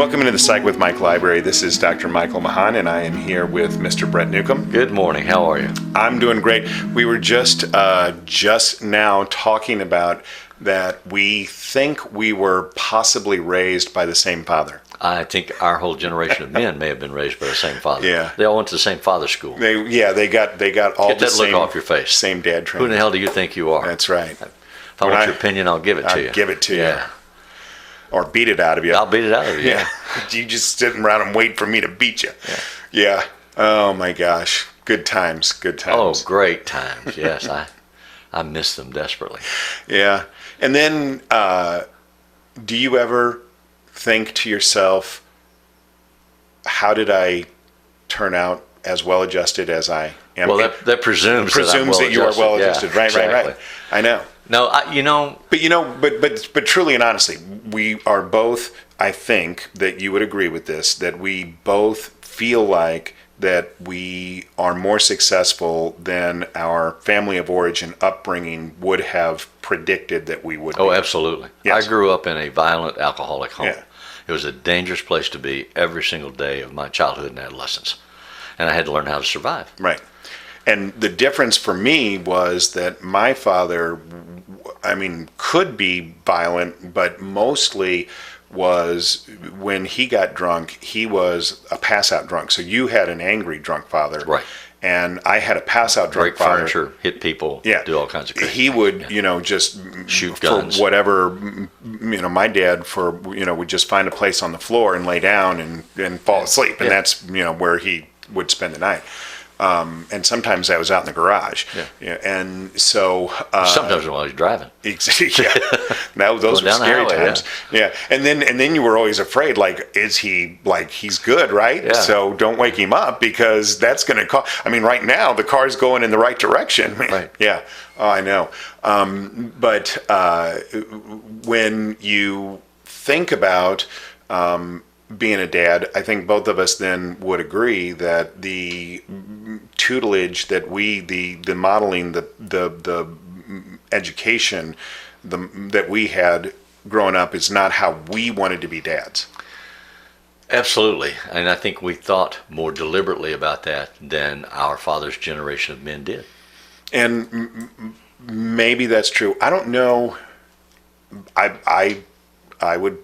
Welcome into the Psych with Mike Library. This is Dr. Michael Mahan, and I am here with Mr. Brett Newcomb. Good morning. How are you? I'm doing great. We were just now talking about that we think we were possibly raised by the same father. I think our whole generation of men may have been raised by the same father. Yeah. They all went to the same father school. They got all Get the that same look off your face. Same dad Who training. in the hell do you think you are? That's right. If I want your opinion, I'll give it to you. I'll give it to you. Yeah. Or beat it out of you. I'll beat it out of you. Yeah. You just sitting around and wait for me to beat you. Yeah. Oh my gosh. Good times. Good Oh, times. great times. Yes, I miss them desperately. Yeah. And then, do you ever think to yourself, how did I turn out as well adjusted as I am? Well, that presumes that you are well adjusted. Yeah, Right. exactly. I know. No, But truly and honestly, we are both, I think that you would agree with this, that we both feel like that we are more successful than our family of origin upbringing would have predicted that we would be. Oh, absolutely. Yes. I grew up in a violent alcoholic home. Yeah. It was a dangerous place to be every single day of my childhood and adolescence. And I had to learn how to survive. Right. And the difference for me was that my father, could be violent, but mostly was when he got drunk, he was a pass-out drunk. So you had an angry drunk father. Right. And I had a pass-out drunk Break father. furniture, hit people, do all kinds of crazy He things. would, Yeah. just Shoot for guns. whatever, my dad would just find a place on the floor and lay down and fall asleep. And Yeah. that's, where he would spend the night. And sometimes I was out in the garage. Yeah. And so... Sometimes while he's driving. Yeah, those Going were down the scary highway, times. Yeah, and then you were always afraid, like, is he he's good, right? Yeah. So don't wake him up because that's going to cause. Right now the car's going in the right direction. Right. Yeah. Oh, I know. But when you think about being a dad, I think both of us then would agree that the tutelage that the modeling, the education that we had growing up is not how we wanted to be dads. Absolutely. And I think we thought more deliberately about that than our father's generation of men did. And maybe that's true. I don't know. I would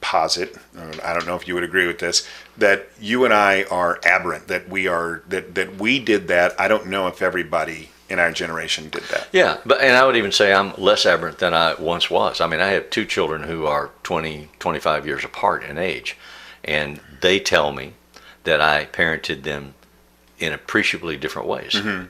posit, I don't know if you would agree with this, that you and I are aberrant, that we did that. I don't know if everybody in our generation did that. Yeah, and I would even say I'm less aberrant than I once was. I have two children who are 20, 25 years apart in age, and they tell me that I parented them in appreciably different ways. Mm-hmm.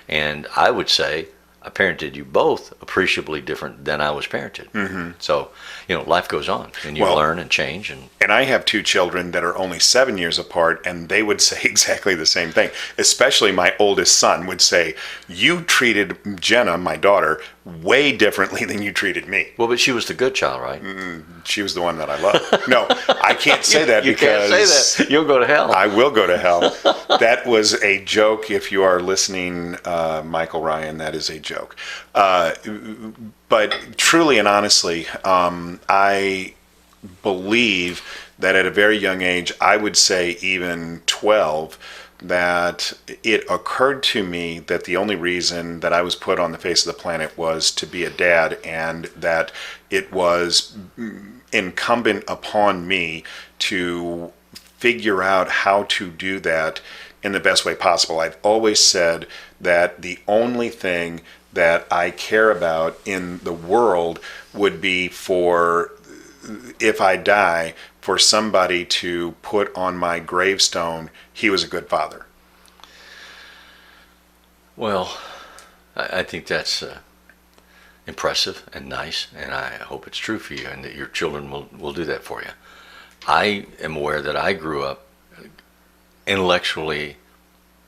And I would say I parented you both appreciably different than I was parented. Mm-hmm. So, life goes on, and you learn and change. And I have two children that are only 7 years apart, and they would say exactly the same thing. Especially my oldest son would say, you treated Jenna, my daughter, way differently than you treated me. Well, but she was the good child, right? She was the one that I loved. No, I can't say that you because... can't say that. You'll go to hell. I will go to hell. That was a joke. If you are listening, Michael Ryan, that is a joke. But truly and honestly, I believe that at a very young age, I would say even 12, that it occurred to me that the only reason that I was put on the face of the planet was to be a dad, and that it was incumbent upon me to figure out how to do that in the best way possible. I've always said that the only thing that I care about in the world would be for, if I die, for somebody to put on my gravestone, he was a good father. Well, I think that's impressive and nice, and I hope it's true for you and that your children will do that for you. I am aware that I grew up intellectually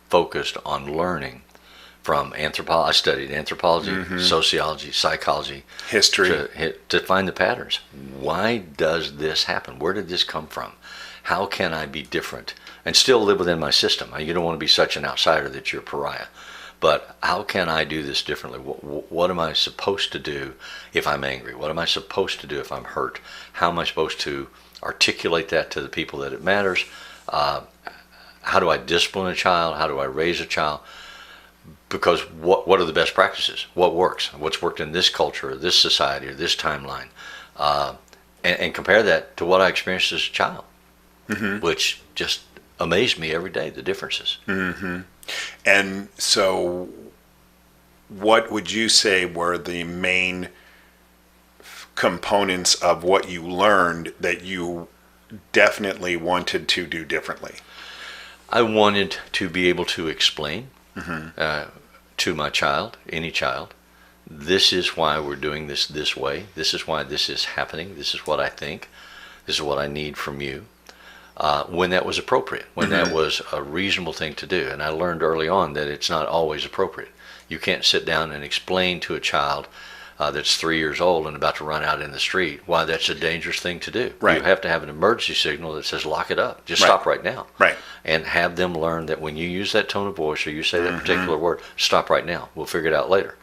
focused on learning from anthropology. I studied anthropology, sociology, psychology, history, to find the patterns. Why does this happen? Where did this come from? How can I be different and still live within my system? You don't want to be such an outsider that you're a pariah. but how can I do this differently? What am I supposed to do if I'm angry? What am I supposed to do if I'm hurt? How am I supposed to articulate that to the people that it matters? How do I discipline a child? How do I raise a child? Because what are the best practices? What works? What's worked in this culture, or this society, or this timeline? And compare that to what I experienced as a child, which just amazed me every day, the differences. And so what would you say were the main components of what you learned that you definitely wanted to do differently? I wanted to be able to explain to my child, any child, this is why we're doing this way. This is why this is happening. This is what I think. This is what I need from you. When that was appropriate, when that was a reasonable thing to do. And I learned early on that it's not always appropriate. You can't sit down and explain to a child that's 3 years old and about to run out in the street why that's a dangerous thing to do. Right. You have to have an emergency signal that says lock it up. Just Right. stop right now. Right. And have them learn that when you use that tone of voice or you say that particular word, stop right now. We'll figure it out later.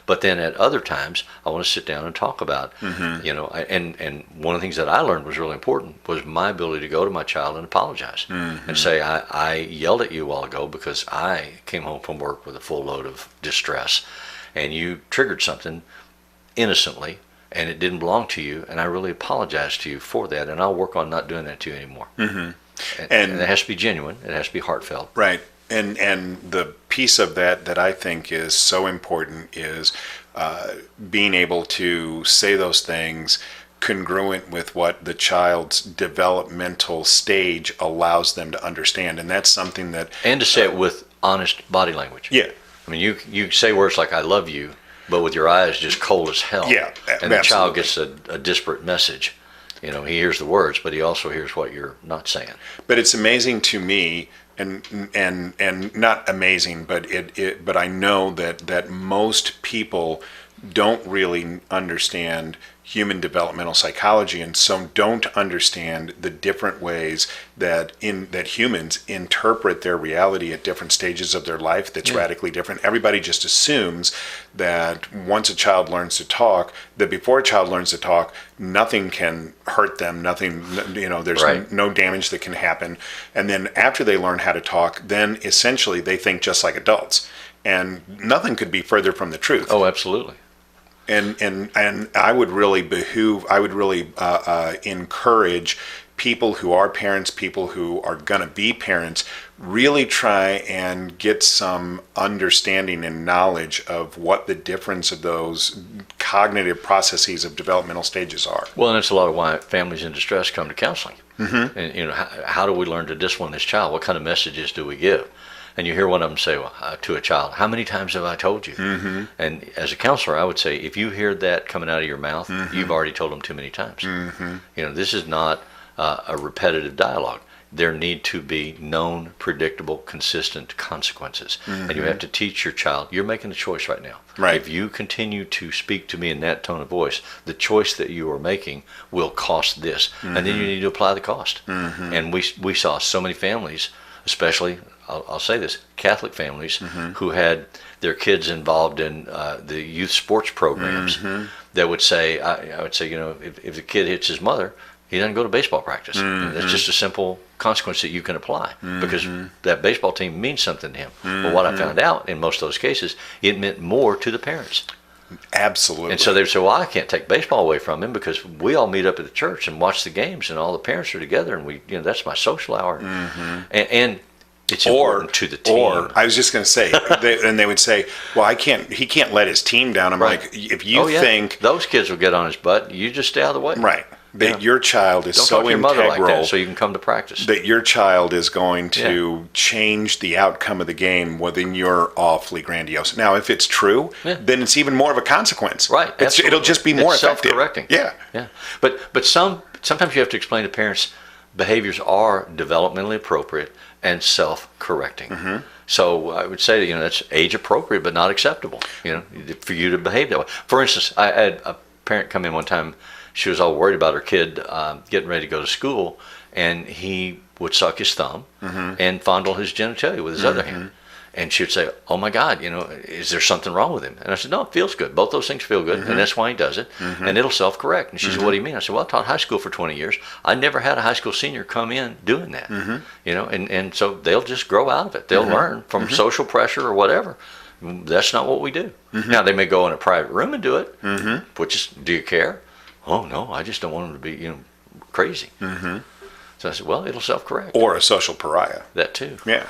But then at other times, I want to sit down and talk about, and one of the things that I learned was really important was my ability to go to my child and apologize and say, I yelled at you a while ago because I came home from work with a full load of distress and you triggered something innocently and it didn't belong to you, and I really apologize to you for that, and I'll work on not doing that to you anymore. And it has to be genuine. It has to be heartfelt. Right. And the piece of that I think is so important is being able to say those things congruent with what the child's developmental stage allows them to understand. And that's something that... And to say it with honest body language. Yeah. I mean, you say words like "I love you," but with your eyes just cold as hell. Yeah, and the absolutely. child gets a disparate message. He hears the words, but he also hears what you're not saying. But it's amazing to me, and not amazing, but but I know that most people don't really understand human developmental psychology, and so don't understand the different ways that humans interpret their reality at different stages of their life. That's radically different. Everybody just assumes that once a child learns to talk, that before a child learns to talk, nothing can hurt them, nothing, there's Right. no damage that can happen. And then after they learn how to talk, then essentially they think just like adults. And nothing could be further from the truth. Oh, absolutely. And I would really encourage people who are parents, people who are going to be parents, really try and get some understanding and knowledge of what the difference of those cognitive processes of developmental stages are. Well, and it's a lot of why families in distress come to counseling. And how do we learn to discipline this child? What kind of messages do we give? And you hear one of them say to a child, "How many times have I told you?" And as a counselor, I would say, if you hear that coming out of your mouth, you've already told them too many times. This is not a repetitive dialogue. There need to be known, predictable, consistent consequences. And you have to teach your child, you're making a choice right now. Right. If you continue to speak to me in that tone of voice, the choice that you are making will cost this. And then you need to apply the cost. And we saw so many families, especially, I'll say this, Catholic families who had their kids involved in the youth sports programs that would say, I would say, if the kid hits his mother, he doesn't go to baseball practice. And that's just a simple consequence that you can apply because that baseball team means something to him. But what I found out in most of those cases, it meant more to the parents. Absolutely. And so they would say, well, I can't take baseball away from him because we all meet up at the church and watch the games and all the parents are together and that's my social hour. And it's important to the team. Or I was just going to say, they would say, well, he can't let his team down. I'm Right. like, if you think those kids will get on his butt, you just stay out of the way. right, that your child is Don't so talk to your mother like integral that so you can come to practice. that your child is going to change the outcome of the game, well, then you're awfully grandiose. Now, if it's true, then it's even more of a consequence. Right. It'll just be more it's effective. Self-correcting. Yeah. Yeah. But sometimes you have to explain to parents behaviors are developmentally appropriate and self-correcting. So I would say that, that's age appropriate but not acceptable, for you to behave that way. For instance, I had a parent come in one time. She was all worried about her kid getting ready to go to school, and he would suck his thumb and fondle his genitalia with his other hand. And she'd say, "Oh my God, is there something wrong with him?" And I said, "No, it feels good. Both those things feel good, and that's why he does it. And it'll self-correct." And she said, "What do you mean?" I said, "Well, I taught high school for 20 years. I never had a high school senior come in doing that. And so they'll just grow out of it. They'll learn from social pressure or whatever. That's not what we do. Now they may go in a private room and do it, which is, do you care? Oh no, I just don't want them to be crazy." So I said, "Well, it'll self-correct." Or a social pariah. That too. Yeah.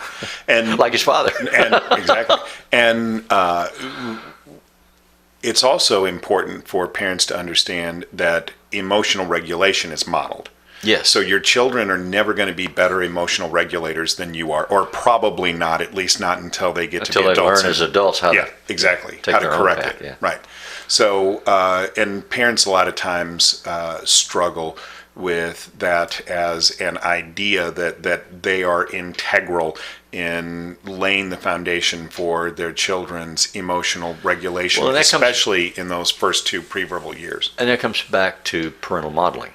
And Like his father. and exactly. And it's also important for parents to understand that emotional regulation is modeled. Yes. So your children are never going to be better emotional regulators than you are, or probably not, at least not until they get to be Until they adults. learn as adults how Yeah, to exactly. take How to their own correct path, it. yeah. Right. So, and parents a lot of times struggle with that as an idea that they are integral in laying the foundation for their children's emotional regulation, Well, that comes- especially in those first two preverbal years. And that comes back to parental modeling.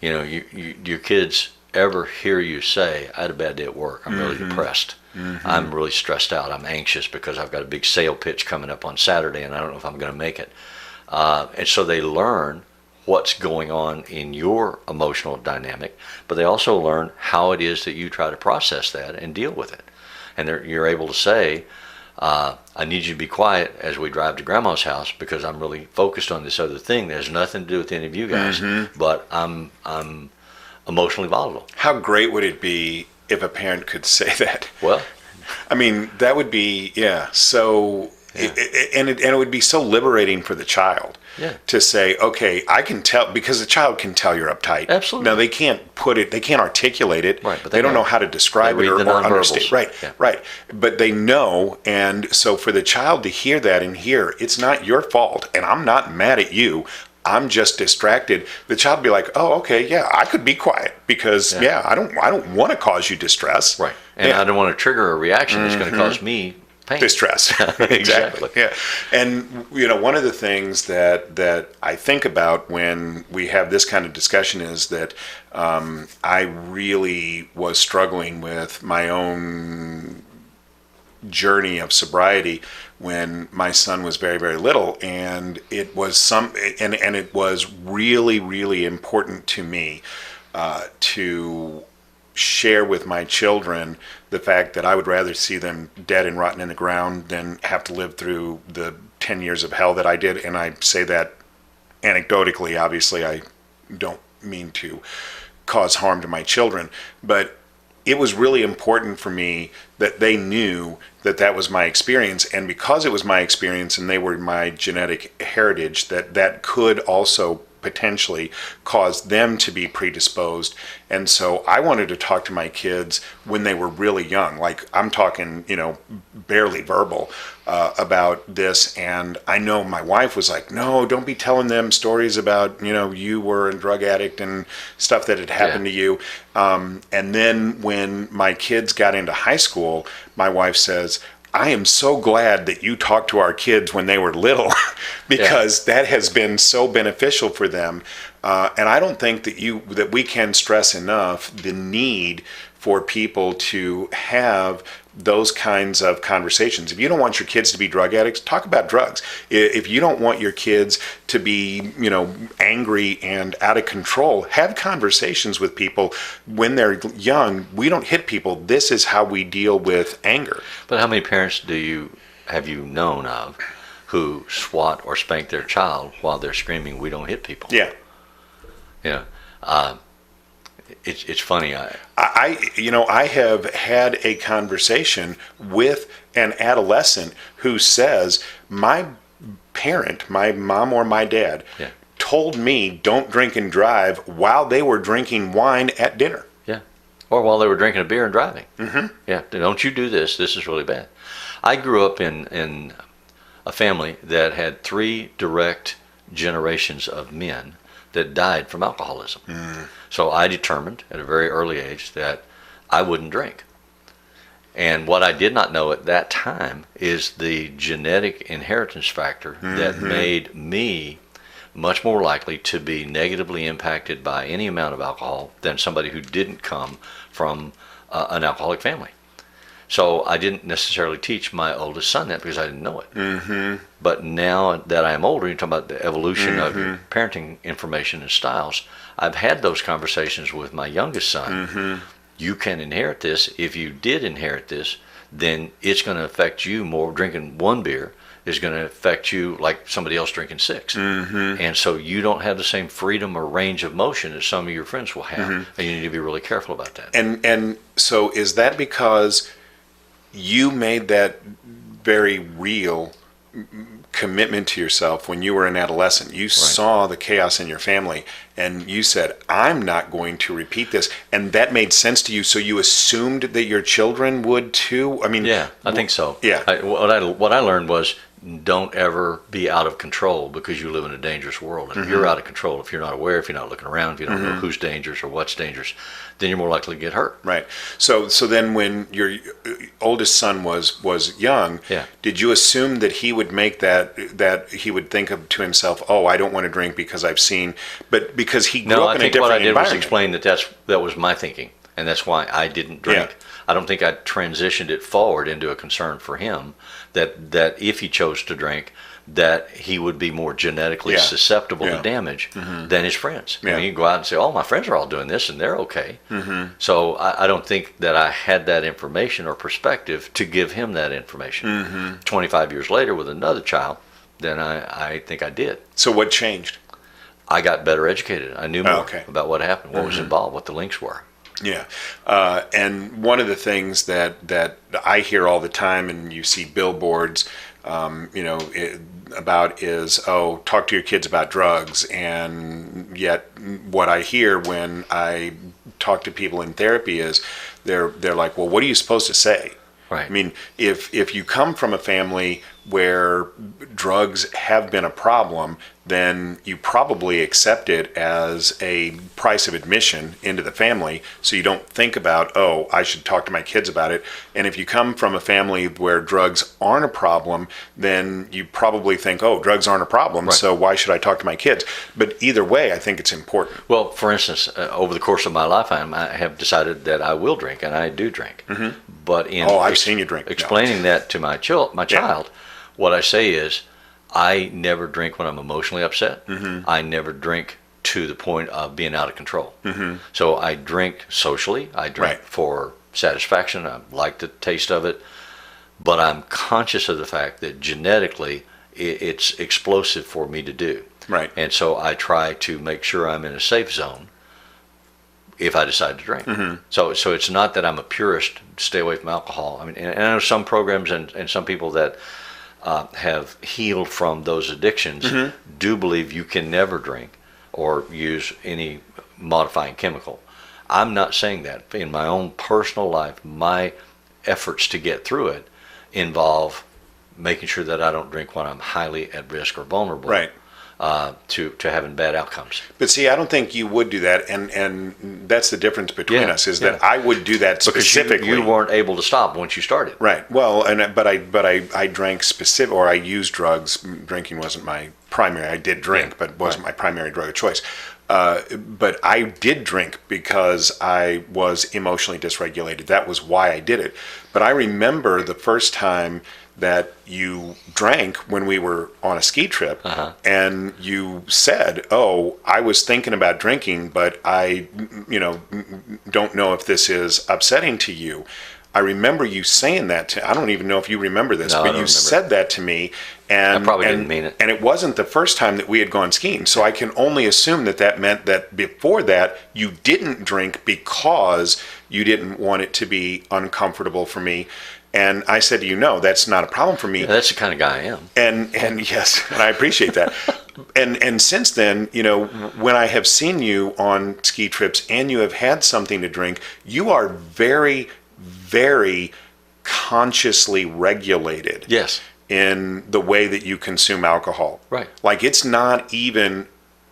Your kids ever hear you say, "I had a bad day at work. I'm really depressed. I'm really stressed out. I'm anxious because I've got a big sale pitch coming up on Saturday and I don't know if I'm going to make it." And so they learn what's going on in your emotional dynamic, but they also learn how it is that you try to process that and deal with it. And you're able to say, "I need you to be quiet as we drive to Grandma's house because I'm really focused on this other thing that has nothing to do with any of you guys, but I'm emotionally volatile." How great would it be if a parent could say that? Well, I mean, that would be, so, and it would be so liberating for the child to say, okay, I can tell, because the child can tell you're uptight. Absolutely. Now, they can't put it, they can't articulate it. Right, but they don't know. know how to describe They it read or the understand. nonverbals. Right, Yeah. right. But they know, and so for the child to hear that and hear, it's not your fault, and I'm not mad at you, I'm just distracted. The child will be like, "Oh, okay, yeah, I could be quiet because I don't want to cause you distress." right. And I don't want to trigger a reaction that's going to cause me pain. Distress. Exactly. Yeah. And one of the things that I think about when we have this kind of discussion is that I really was struggling with my own journey of sobriety when my son was very, very little, and it was and it was really, really important to me to share with my children the fact that I would rather see them dead and rotten in the ground than have to live through the 10 years of hell that I did. And I say that anecdotally. Obviously, I don't mean to cause harm to my children, but it was really important for me that they knew that that was my experience, and because it was my experience and they were my genetic heritage, that could also potentially cause them to be predisposed. And so I wanted to talk to my kids when they were really young, like I'm talking, barely verbal, about this. And I know my wife was like, "No, don't be telling them stories about, you were a drug addict and stuff that had happened to you." And then when my kids got into high school, my wife says, "I am so glad that you talked to our kids when they were little because that has been so beneficial for them." And I don't think that we can stress enough the need for people to have those kinds of conversations. If you don't want your kids to be drug addicts, talk about drugs. If you don't want your kids to be, angry and out of control, have conversations with people when they're young. We don't hit people. This is how we deal with anger. But how many parents have you known of who swat or spank their child while they're screaming, "We don't hit people"? Yeah. It's funny. I have had a conversation with an adolescent who says, "My parent, my mom or my dad, told me don't drink and drive while they were drinking wine at dinner." Yeah. Or while they were drinking a beer and driving. Mm-hmm. Yeah. "Don't you do this. This is really bad." I grew up in a family that had 3 direct generations of men that died from alcoholism. So I determined at a very early age that I wouldn't drink. And what I did not know at that time is the genetic inheritance factor that made me much more likely to be negatively impacted by any amount of alcohol than somebody who didn't come from an alcoholic family. So I didn't necessarily teach my oldest son that because I didn't know it. Mm-hmm. But now that I am older, you're talking about the evolution of your parenting information and styles. I've had those conversations with my youngest son. You can inherit this. If you did inherit this, then it's going to affect you more. Drinking one beer is going to affect you like somebody else drinking 6. And so you don't have the same freedom or range of motion that some of your friends will have. And you need to be really careful about that. And so is that because you made that very real commitment to yourself when you were an adolescent? You saw the chaos in your family and you said, I'm not going to repeat this. And that made sense to you. So you assumed that your children would too? I mean, Yeah, I think so. Yeah. What I learned was don't ever be out of control because you live in a dangerous world. And if you're out of control, if you're not aware, if you're not looking around, if you don't know who's dangerous or what's dangerous, then you're more likely to get hurt. Right. So then when your oldest son was young, Yeah. did you assume that he would make that he would think of to himself, oh, I don't want to drink because I've seen, but because he grew No, up I in a think different what I did was environment? explain that was my thinking, and that's why I didn't drink. Yeah. I don't think I transitioned it forward into a concern for him that if he chose to drink, that he would be more genetically Yeah. susceptible Yeah. to damage than his friends. Yeah. I mean, you can go out and say, oh, my friends are all doing this and they're okay. So I don't think that I had that information or perspective to give him that information. 25 years later with another child, then I think I did. So what changed? I got better educated. I knew more okay. about what happened, what was involved, what the links were. Yeah, and one of the things that I hear all the time, and you see billboards, about is, oh, talk to your kids about drugs. And yet, what I hear when I talk to people in therapy is, they're like, well, what are you supposed to say? Right. I mean, if you come from a family where drugs have been a problem, then you probably accept it as a price of admission into the family. So you don't think about, oh, I should talk to my kids about it. And if you come from a family where drugs aren't a problem, then you probably think, oh, drugs aren't a problem, Right. so why should I talk to my kids? But either way, I think it's important. Well, for instance, over the course of my lifetime, I have decided that I will drink, and I do drink. But in Oh, I've seen you drink. No. explaining that to my child, what I say is, I never drink when I'm emotionally upset. I never drink to the point of being out of control. So I drink socially. I drink Right. for satisfaction. I like the taste of it. But I'm conscious of the fact that genetically it's explosive for me to do. Right. And so I try to make sure I'm in a safe zone if I decide to drink. So it's not that I'm a purist, stay away from alcohol. I mean, and I know some programs and some people that have healed from those addictions do believe you can never drink or use any modifying chemical. I'm not saying that. In my own personal life, my efforts to get through it involve making sure that I don't drink when I'm highly at risk or vulnerable Right. to having bad outcomes. But see, I don't think you would do that, and that's the difference between Yeah, us, is yeah. that I would do that Because specifically. you weren't able to stop once you started. Right. Well, but I drank specific, or I used drugs. Drinking wasn't my primary. I did drink, Yeah. but it wasn't my primary drug of choice. But I did drink because I was emotionally dysregulated. That was why I did it. But I remember the first time that you drank when we were on a ski trip, and you said, "Oh, I was thinking about drinking, but I, don't know if this is upsetting to you." I remember you saying that to. I don't even know if you remember this, No, I but don't you remember. said that to me, and I probably didn't mean it. And it wasn't the first time that we had gone skiing, so I can only assume that meant that before that you didn't drink because you didn't want it to be uncomfortable for me. And I said to you, no, that's not a problem for me. Yeah, that's the kind of guy I am. And yes, and I appreciate that. And since then, when I have seen you on ski trips and you have had something to drink, you are very, very consciously regulated. Yes. In the way that you consume alcohol. Right. Like it's not even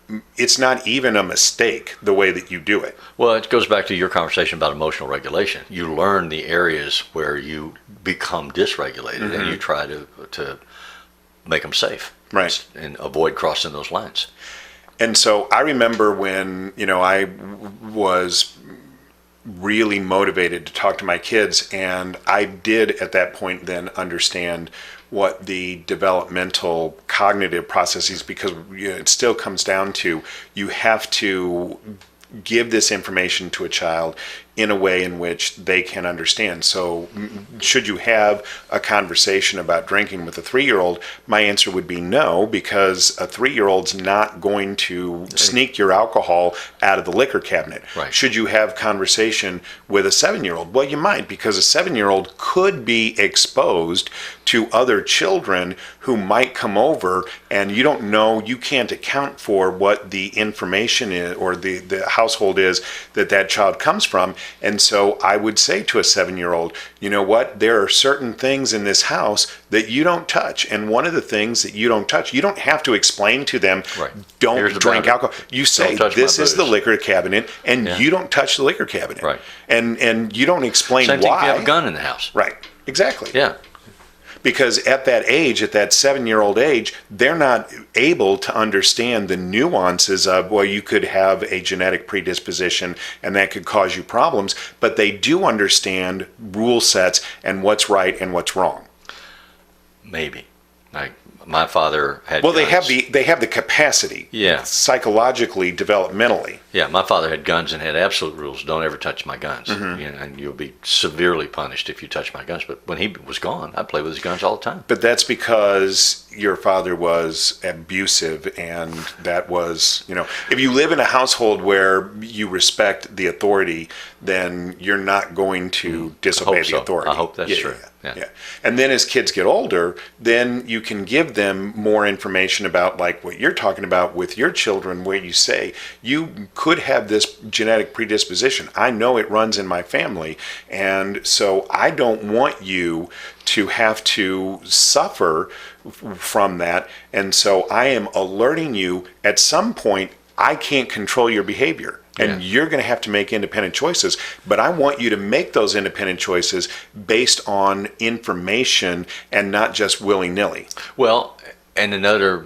a mistake the way that you do it. Well, it goes back to your conversation about emotional regulation. You learn the areas where you become dysregulated, and you try to make them safe, Right. and avoid crossing those lines. And so I remember when, I was really motivated to talk to my kids, and I did at that point then understand what the developmental cognitive processes, because it still comes down to, you have to give this information to a child in a way in which they can understand. So should you have a conversation about drinking with a 3-year-old, my answer would be no, because a 3-year-old's not going to sneak your alcohol out of the liquor cabinet. Right. Should you have conversation with a 7-year-old? Well, you might, because a 7-year-old could be exposed to other children who might come over, and you don't know, you can't account for what the information is, or the household is that child comes from. And so I would say to a 7-year-old, you know what, there are certain things in this house that you don't touch. And one of the things that you don't touch, you don't have to explain to them, Right. don't Here's the drink boundary. alcohol. You say, Don't touch this my is the booze. liquor cabinet, and Yeah. you don't touch the liquor cabinet. Right. And you don't explain Same thing why. if you have a gun in the house. Right, exactly. Yeah. Because at that age, at that 7-year-old age, they're not able to understand the nuances of, well, you could have a genetic predisposition and that could cause you problems, but they do understand rule sets and what's right and what's wrong. Maybe. Like my father had Well, guns. they have the capacity, Yeah. psychologically, developmentally. Yeah, my father had guns and had absolute rules. Don't ever touch my guns. Mm-hmm. You know, and you'll be severely punished if you touch my guns. But when he was gone, I played with his guns all the time. But that's because your father was abusive, and that was, if you live in a household where you respect the authority, then you're not going to disobey hope the so. authority. I hope that's true. Yeah. And then as kids get older, then you can give them more information about, like what you're talking about with your children, where you say, you could have this genetic predisposition. I know it runs in my family, and so I don't want you to have to suffer from that. And so I am alerting you, at some point, I can't control your behavior. And you're going to have to make independent choices, but I want you to make those independent choices based on information and not just willy-nilly. Well, and another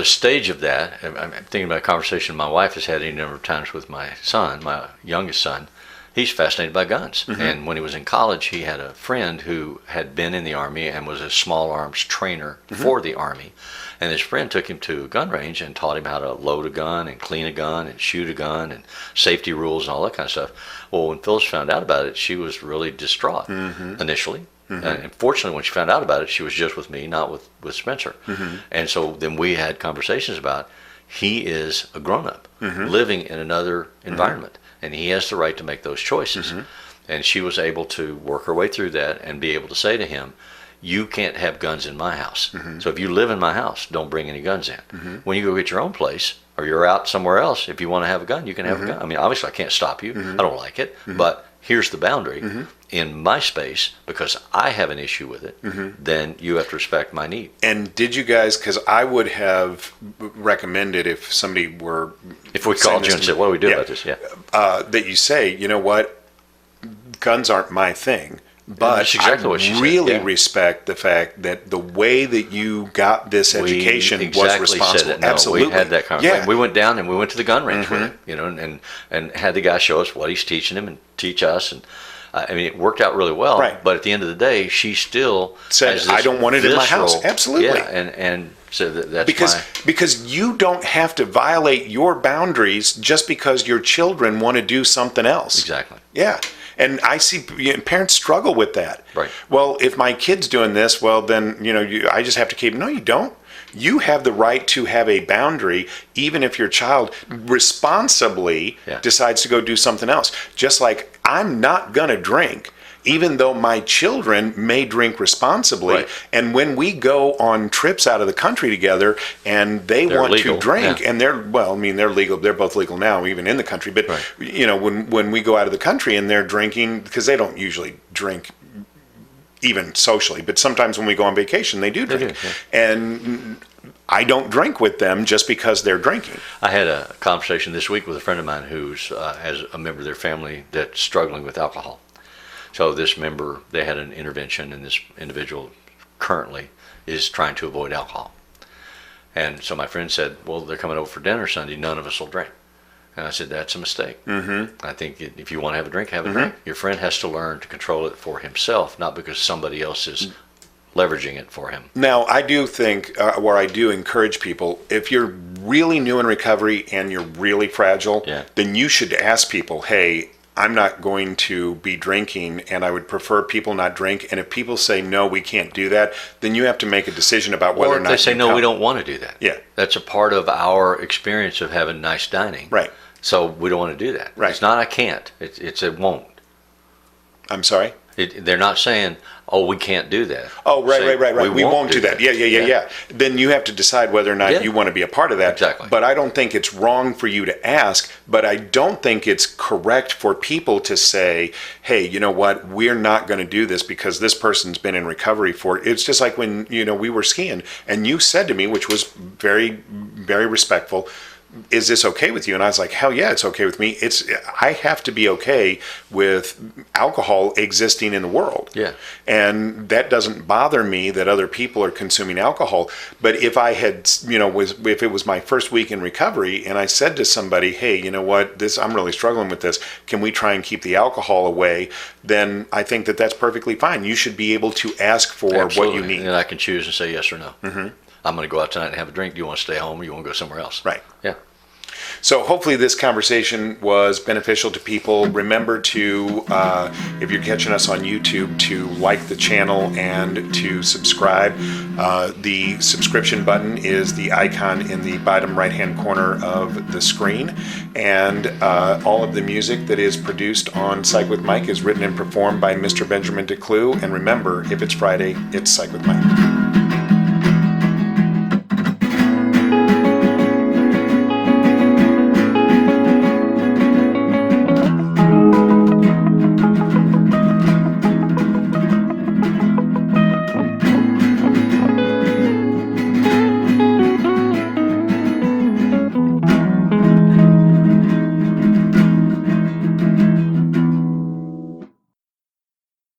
stage of that, I'm thinking about a conversation my wife has had any number of times with my son, my youngest son. He's fascinated by guns. Mm-hmm. And when he was in college, he had a friend who had been in the Army and was a small arms trainer for the Army. And his friend took him to a gun range and taught him how to load a gun and clean a gun and shoot a gun and safety rules and all that kind of stuff. Well, when Phyllis found out about it, she was really distraught initially. And fortunately, when she found out about it, she was just with me, not with Spencer. And so then we had conversations about, he is a grown-up living in another environment, and he has the right to make those choices. And she was able to work her way through that and be able to say to him, you can't have guns in my house. So if you live in my house, don't bring any guns in. When you go get your own place, or you're out somewhere else, if you want to have a gun, you can have a gun. I mean, obviously I can't stop you. I don't like it, but here's the boundary. In my space, because I have an issue with it, then you have to respect my need. And did you guys, because I would have recommended, if somebody were... If we called you and said, what do we do about this? Yeah. That you say, you know what, guns aren't my thing. But that's exactly what she said. really Yeah. respect the fact that the way that you got this education was responsible. Said it. No, Absolutely. We had that conversation. Yeah. We went down and we went to the gun range with him, and had the guy show us what he's teaching him and teach us. And I mean, it worked out really well. Right. But at the end of the day, she still Said, has this I don't want it in my house. visceral- Absolutely. Yeah, and so that's because you don't have to violate your boundaries just because your children want to do something else. Exactly. Yeah. And I see parents struggle with that. Right. Well, if my kid's doing this, well, then, I just have to keep. No, you don't. You have the right to have a boundary, even if your child responsibly decides to go do something else. Just like I'm not going to drink, even though my children may drink responsibly. Right. And when we go on trips out of the country together and they're want legal. to drink, Yeah. and they're legal. They're both legal now, even in the country. But, when we go out of the country and they're drinking, because they don't usually drink even socially, but sometimes when we go on vacation, they do drink. And I don't drink with them just because they're drinking. I had a conversation this week with a friend of mine who's has a member of their family that's struggling with alcohol. So this member, they had an intervention, and this individual currently is trying to avoid alcohol. And so my friend said, well, they're coming over for dinner Sunday, none of us will drink. And I said, that's a mistake. Mm-hmm. I think if you want to have a drink, have a drink. Your friend has to learn to control it for himself, not because somebody else is leveraging it for him. Now, I do think, where I do encourage people, if you're really new in recovery and you're really fragile, Yeah. then you should ask people, hey, I'm not going to be drinking and I would prefer people not drink. And if people say, no, we can't do that, then you have to make a decision about whether Or or if not they say, you no, come. we don't want to do that. Yeah. That's a part of our experience of having nice dining. Right. So we don't want to do that. Right. It's not I can't. It's a won't. I'm sorry? They're not saying, oh, we can't do that. Oh, right, Say, right. We won't do that. Yeah. Then you have to decide whether or not Yeah. you want to be a part of that. Exactly. But I don't think it's wrong for you to ask, but I don't think it's correct for people to say, hey, you know what, we're not going to do this because this person's been in recovery for it. It's just like when, we were skiing and you said to me, which was very, very respectful, is this okay with you? And I was like, hell yeah, it's okay with me. I have to be okay with alcohol existing in the world. Yeah. And that doesn't bother me that other people are consuming alcohol. But if I had, if it was my first week in recovery and I said to somebody, hey, you know what, I'm really struggling with this. Can we try and keep the alcohol away? Then I think that that's perfectly fine. You should be able to ask for Absolutely. what you need. And I can choose and say yes or no. Mm-hmm. I'm going to go out tonight and have a drink. Do you want to stay home or you want to go somewhere else? Right. Yeah. So hopefully this conversation was beneficial to people. Remember to, if you're catching us on YouTube, to like the channel and to subscribe. The subscription button is the icon in the bottom right-hand corner of the screen. And all of the music that is produced on Psych with Mike is written and performed by Mr. Benjamin DeClue. And remember, if it's Friday, it's Psych with Mike.